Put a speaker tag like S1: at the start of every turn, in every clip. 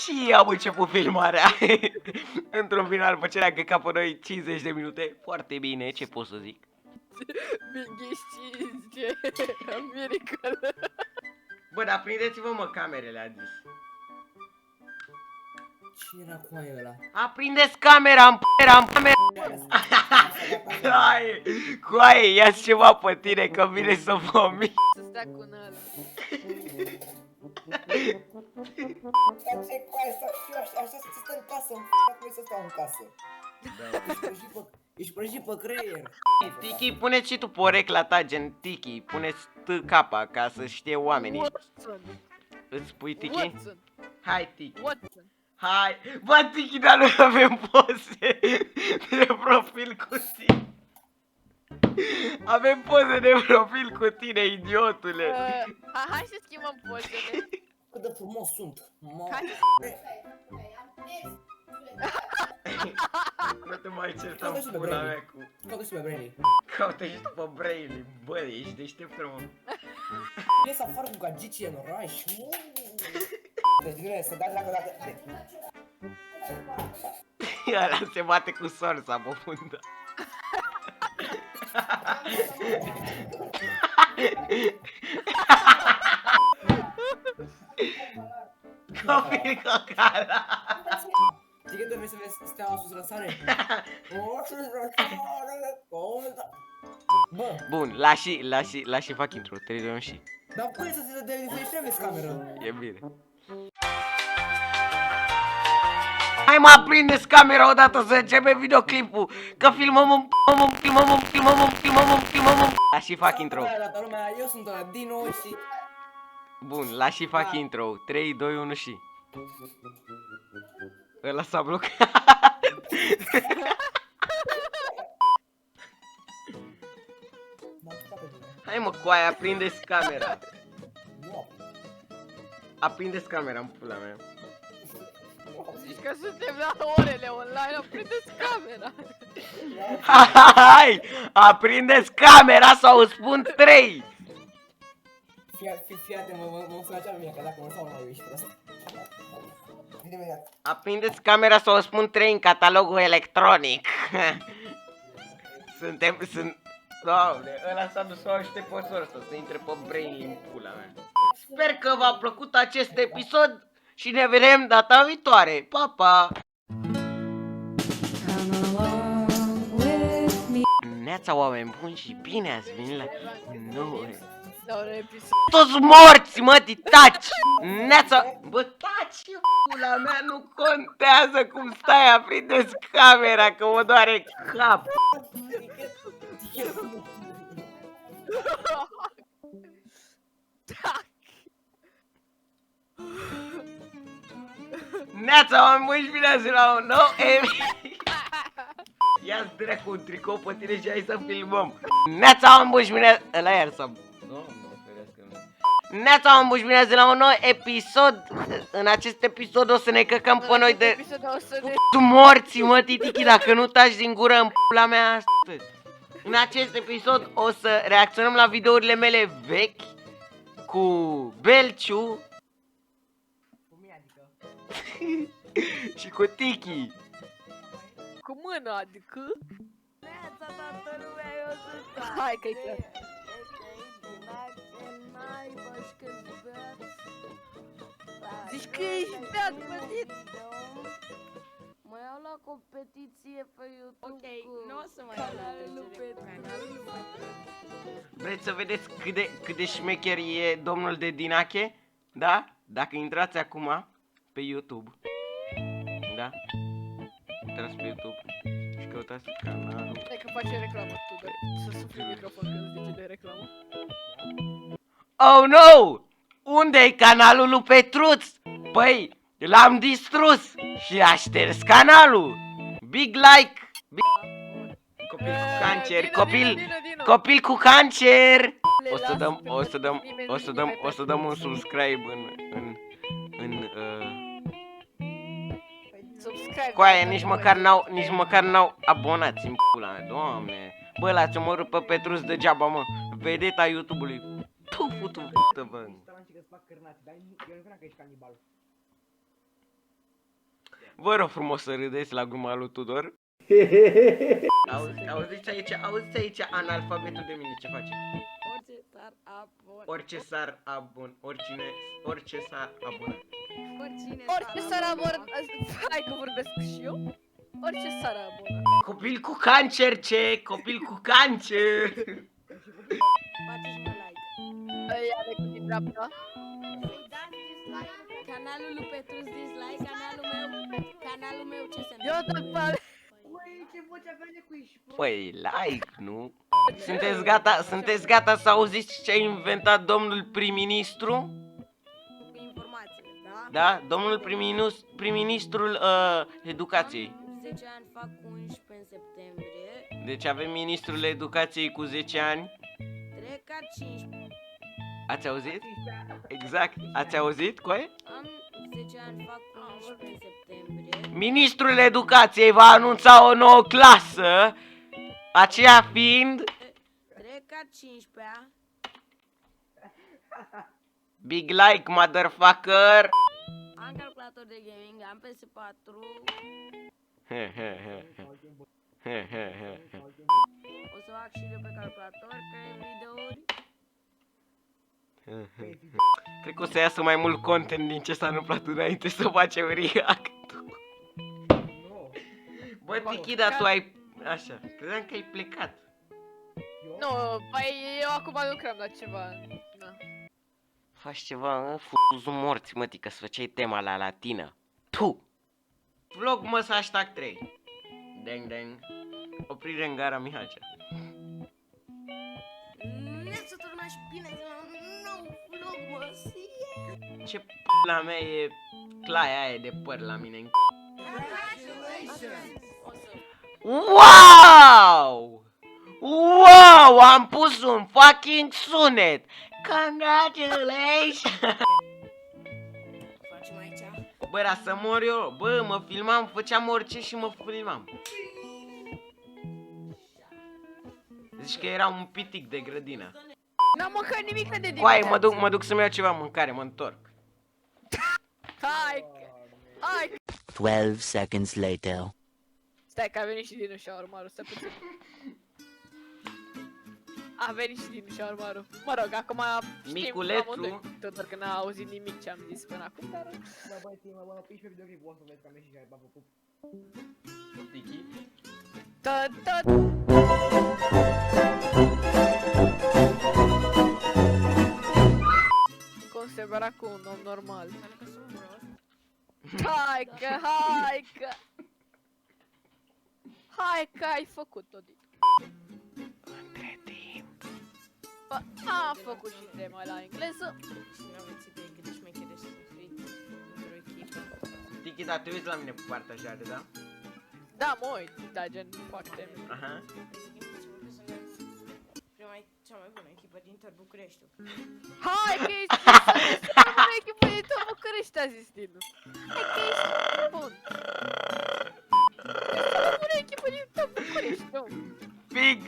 S1: Și am început filmarea. Într-un final, după ce ne-am căcat pe noi 50 de minute. Foarte bine, ce pot să zic?
S2: Minghiștiți, Miracle.
S1: Bă, dar prindeți-vă mă camerele, a zis.
S3: Cine era cu aia ăla?
S1: Aprindeți camera, în camera. Hai, coaie, ia-ți ceva pe tine, că vine să vomit.
S2: Să stea cu ăla.
S3: Ce coaie, așa să stă în casă, cum să stau în casă? Ești prăjit pe creier.
S1: Tiki, puneți și tu porecla ta, gen Tiki, puneți TK ca să știe oamenii.
S2: Watson.
S1: Îți spui Tiki?
S2: Watson.
S1: Hai, Tiki.
S2: Watson.
S1: Hai, bă, Tiki, dar nu avem poze de profil cu tine. Avem poze de profil cu tine, idiotule.
S2: Hai să schimbăm pozele.
S3: Cât de frumos sunt.
S2: Hai
S1: Nu te mai certa
S3: Caută și pe
S1: pula
S3: Brainy.
S1: mea cu...
S3: Caută și pe Brainy.
S1: Caută și tu pe Brainy, bă, ești deștept, mă.
S3: Ies afară cu gagicii în oraș. Deci din să dați dacă...
S1: Ăla se bate cu sorsa pe fundă. Copil cocala.
S3: Știi că trebuie să vezi steaua sus răsare? Bă,
S1: Bun, lași fac intro, 3, 2, 1 și.
S3: dar cum e să se vezi cameră?
S1: E bine. Hai mă, aprindeți camera odată să începe videoclipul. Că filmăm. Lași fac intro.
S3: Toată lumea, eu sunt ăla Dino și...
S1: Bun, lași fac intro, 3, 2, 1 și. Ăla s-a blocat. Hai mă, coaie, aprindeți camera.
S3: Nu,
S1: Aprindeți camera în pula mea.
S2: zici că suntem la orele online, aprindeți camera.
S1: Hai, aprindeți camera sau îți spun 3.
S3: Fii atent, mă sună cea mea, că dacă mă sau nu ești prost. Vine imediat.
S1: Aprindeți camera sau îți spun 3 în catalogul electronic. Sunt... Doamne, ăla s-a dus să o aștept pe soră să intre pe Brainy în pula mea. Sper că v-a plăcut acest episod și ne vedem data viitoare. Pa, pa! Neața, oameni buni, și bine ați venit la noi.
S2: La un episod.
S1: Toți morți, mă, taci! Neața! Bă, taci, pula mea, nu contează cum stai, aprindeți camera, că mă doare cap. Neața, oameni buni, și bine ați venit la un nou episod. Ia-ți dracu un tricou pe tine și hai să filmăm. Neața, oameni buni, și bine... Ăla iar s-a... Neața, oameni buni, și bine ați venit la un nou episod. În acest episod o să ne căcăm pe noi de... Tu morți, mă, titichi, dacă nu taci din gură în pula mea. În acest episod o să reacționăm la videourile mele vechi cu Belciu și cu Tiki.
S2: Cu mâna, adică? Hai că-i clar. Zici că ești beat, bătit.
S4: Mă iau la competiție pe YouTube.
S5: Ok, nu o să mă iau la canalul
S1: Vreți să vedeți cât de șmecher e domnul de Dinache? Da? Dacă intrați acum pe YouTube. Da? Intrați pe YouTube și căutați canalul.
S2: Hai că face reclamă tu, dar să sufli microfon când zice de reclamă.
S1: Oh no! Unde-i canalul lui Petruț? Păi, l-am distrus și a șters canalul. Big like! Copil cu cancer, copil cu cancer! O să dăm un subscribe în coaie, nici măcar n-au abonați în pula mea, doamne. Bă, l-ați omorât pe Petruț degeaba, mă. Vedeta YouTube-ului. Tu, bă.
S3: Stai că-ți fac cârnați, dar eu nu vreau că ești canibal.
S1: Vă rog frumos să râdeți la gluma lui Tudor. Auziți aici analfabetul de mine ce face?
S5: Orice s-ar abona.
S1: Orice s-ar abon, orice s-ar abona.
S2: Orice s-ar abona. Hai că vorbesc și eu. Orice s-ar abona.
S1: Copil cu cancer, ce? Copil cu cancer!
S5: Faceți-mă like.
S2: Ia de cu din dreapta.
S5: Canalul lui Petruț dislike, canalul meu ce se
S2: Eu dă pe
S1: Păi, like, nu? Sunteți gata să auziți ce a inventat domnul prim-ministru?
S5: Cu informațiile, da?
S1: Da? Domnul prim-ministrul educației.
S5: Am 10 ani, fac 11 în septembrie.
S1: Deci avem ministrul educației cu 10 ani.
S5: Trec ca 15.
S1: Ați auzit? Exact. Ați auzit, coaie?
S5: Am 10 ani, fac 11 în septembrie.
S1: Ministrul educației va anunța o nouă clasă, aceea fiind
S5: Trec ca 15-a.
S1: Big like, motherfucker!
S5: Am calculator de gaming, am PS4. O să fac și eu pe calculator, cred videouri.
S1: Cred că o să iasă mai mult content din ce s-a întâmplat înainte să facem react. Bă, Tiki, dar tu ai... Așa, credeam că ai plecat.
S2: Nu, păi eu acum lucrăm la ceva. Na.
S1: Faci ceva, mă, fuzul morți, mă, tica, să făceai tema la latină. Tu! Vlog, mă, hashtag 3. Deng, deng. Oprire în gara Mihalcea.
S5: Să turna și bine la un nou vlog, mă,
S1: Ce p***la mea e claia aia de păr la mine. Wow! Wow! Am pus un fucking sunet! Congratulations!
S5: Facem aici.
S1: Bă, era să mor eu, bă, mă filmam, făceam orice și mă filmam. Zici că era un pitic de grădină.
S2: N-am mâncat nimic de dimineață.
S1: Coai, mă duc să-mi iau ceva mâncare, mă întorc.
S2: Hai!
S6: 12 seconds later.
S2: Stai că a venit și din șaurmarul, stai puțin. A venit și din șaurmarul. Mă rog, acum știm
S1: Miculețul.
S2: amândoi. Tot că n-a auzit nimic ce am zis până acum, dar...
S3: Bă, băieții, mă piși pe videoclip, o să vezi că am ieșit și hai, bă, pup.
S1: Tiki.
S2: Tot. Cum se băra cu un om normal. Hai că ai făcut-o, Dic.
S1: Între timp.
S2: Bă, am făcut și tema la engleză.
S5: Și nu aveți idee cât de șmechere să fii într-o echipă.
S1: Tiki, dar te uiți la mine cu partajare, da?
S2: Da, mă uit, da, gen, fac teme.
S1: Aha.
S5: Cea mai bună echipă din tot Bucureștiul.
S2: Hai că ești cea mai bună echipă din tot București, a zis Dinu. Hai că ești bun. Ești cea mai bună echipă din tot București, nu?
S1: Fix!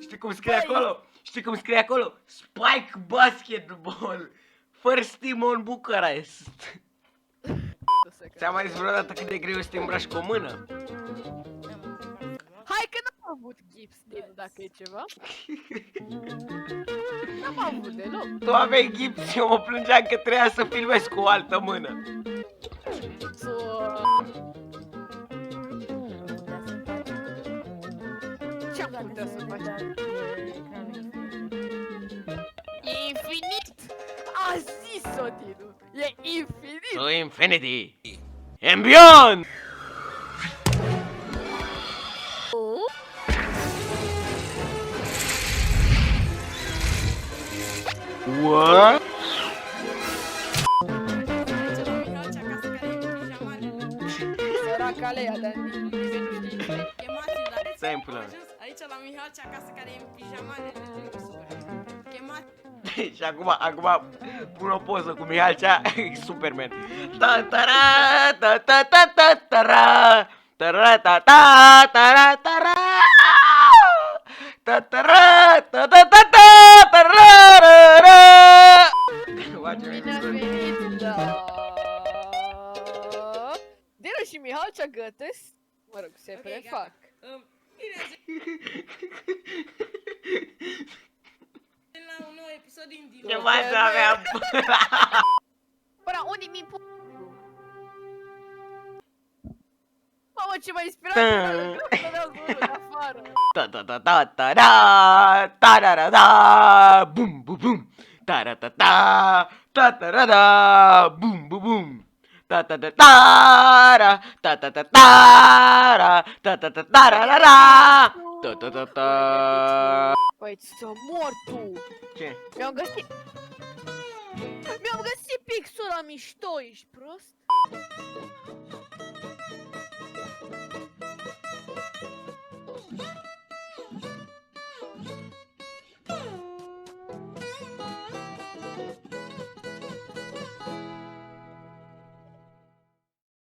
S1: Știi cum scrie acolo? Știi cum scrie acolo? Spike Basketball! First team on Bucharest! Ți-am mai zis vreodată cât de greu să te îmbraci cu o mână?
S2: Hai că n-am avut gips, Dinu, dacă e ceva. N-am avut deloc.
S1: Tu aveai gips și eu mă plângeam că trebuia să filmez cu o altă mână.
S2: Ce-am putea să facem? E infinit! A zis-o, Dinu! E infinit!
S1: To infinity and beyond! What?
S2: Săraca Lea, dar nimeni nu știe.
S5: Chemați-l, dar
S1: Stai în pula mea.
S5: aici la Mihalcea acasă care e în pijamale. Chemați.
S1: Și acum pun o poză cu Mihalcea, Superman. Ta-ta-ra, ta-ta-ta-ta-ta-ra, ta-ra-ta-ta-ta-ra-ta-ra, ta-ta-ra, ta-ta-ta-ta-ta-ra-ra-ra.
S2: Bine ați venit, da! Dinu, și și Mihalcea gătesc? Mă rog, se
S5: Ok,
S2: prefac.
S5: Bine, la un nou episod din Dino.
S1: Ce mai să avea?
S2: Până unii mi pu... Mamă, ce m-a inspirat! Să dau zurul de afară!
S1: Ta ta ta ta ta da ta da da da bum bum bum ta da ta ta ta ta da da bum bum bum ta ta ta ta ra ta ta ta ta ra ta ta ta ta ra ra ra ta ta ta ta.
S2: Păi, să mor tu!
S1: Ce?
S2: Mi-am găsit... Mi-am găsit pixul la mișto, ești prost?